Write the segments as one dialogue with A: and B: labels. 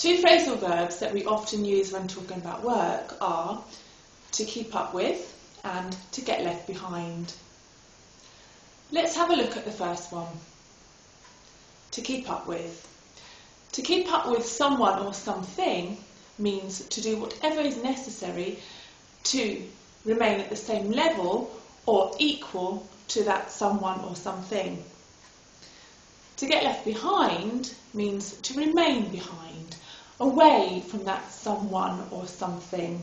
A: Two phrasal verbs that we often use when talking about work are to keep up with and to get left behind. Let's have a look at the first one. To keep up with. To keep up with someone or something means to do whatever is necessary to remain at the same level or equal to that someone or something. To get left behind means to remain behind, away from that someone or something.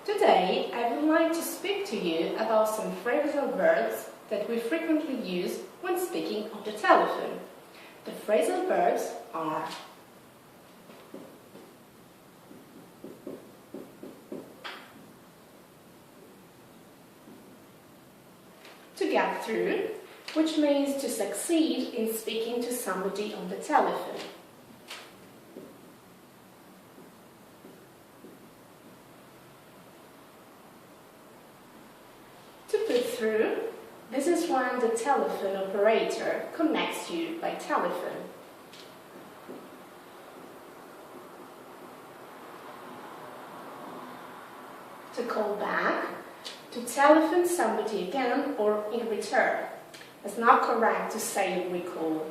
B: Today, I would like to speak to you about some phrasal verbs that we frequently use when speaking on the telephone. The phrasal verbs are to get through, which means to succeed in speaking to somebody on the telephone. To put through, this is when the telephone operator connects you by telephone. To call back, to telephone somebody again or in return. It's not correct to say recall.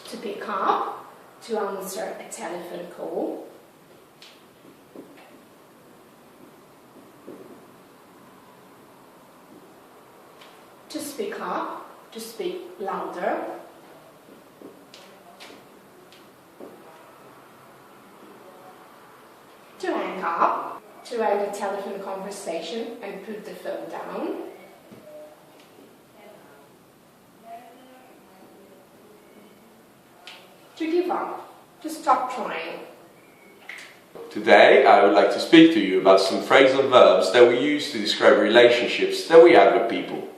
B: To pick up, to answer a telephone call. To speak up, to speak louder. To hang up, to end a telephone conversation and put the phone down. To give up, to stop trying.
C: Today I would like to speak to you about some phrasal verbs that we use to describe relationships that we have with people.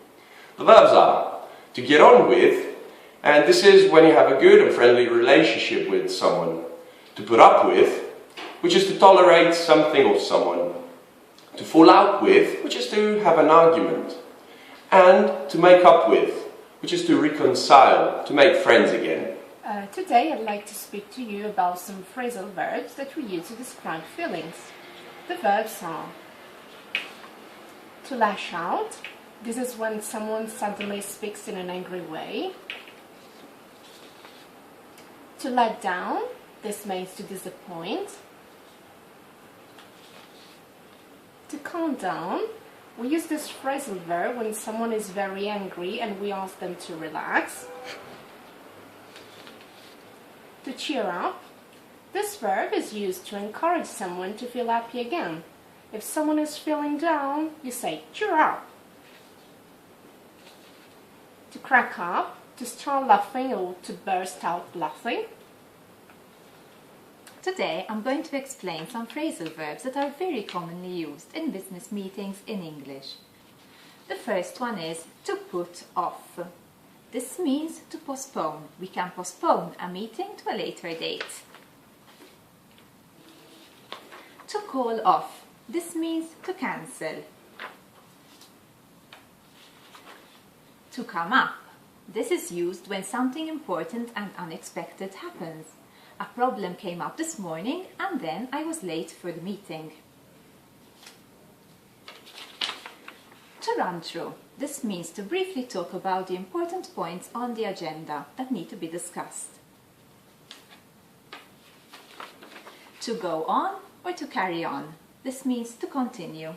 C: The verbs are to get on with, and this is when you have a good and friendly relationship with someone. To put up with, which is to tolerate something or someone. To fall out with, which is to have an argument. And to make up with, which is to reconcile, to make friends again.
B: Today I'd like to speak to you about some phrasal verbs that we use to describe feelings. The verbs are to lash out. This is when someone suddenly speaks in an angry way. To let down. This means to disappoint. To calm down. We use this phrasal verb when someone is very angry and we ask them to relax. To cheer up. This verb is used to encourage someone to feel happy again. If someone is feeling down, you say, cheer up. To crack up, to start laughing or to burst out laughing.
D: Today I'm going to explain some phrasal verbs that are very commonly used in business meetings in English. The first one is to put off. This means to postpone. We can postpone a meeting to a later date. To call off. This means to cancel. To come up. This is used when something important and unexpected happens. A problem came up this morning and then I was late for the meeting. To run through. This means to briefly talk about the important points on the agenda that need to be discussed. To go on or to carry on. This means to continue.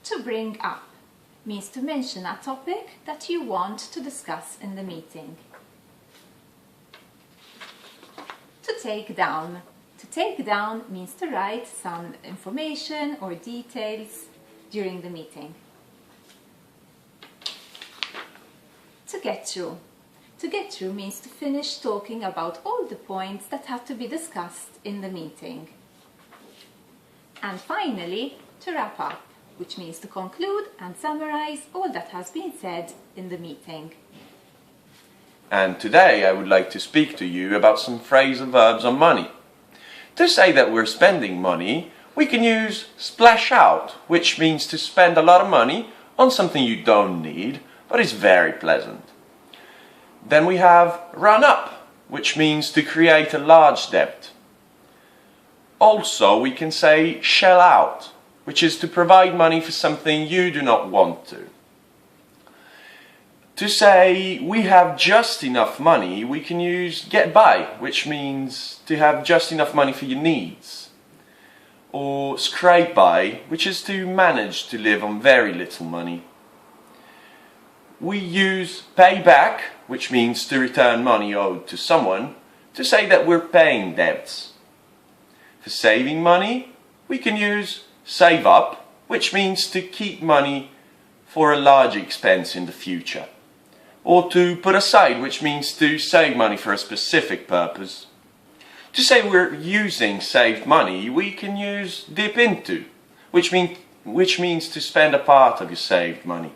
D: To bring up means to mention a topic that you want to discuss in the meeting. To take down. To take down means to write some information or details during the meeting. To get through. To get through means to finish talking about all the points that have to be discussed in the meeting. And finally, to wrap up, which means to conclude and summarize all that has been said in the meeting.
C: And today I would like to speak to you about some phrasal verbs on money. To say that we're spending money, we can use splash out, which means to spend a lot of money on something you don't need, but it's very pleasant. Then we have run up, which means to create a large debt. Also, we can say shell out, which is to provide money for something you do not want to. To say we have just enough money, we can use get by, which means to have just enough money for your needs. Or scrape by, which is to manage to live on very little money. We use pay back, which means to return money owed to someone, to say that we're paying debts. For saving money, we can use save up, which means to keep money for a large expense in the future. Or to put aside, which means to save money for a specific purpose. To say we're using saved money, we can use dip into, which means to spend a part of your saved money.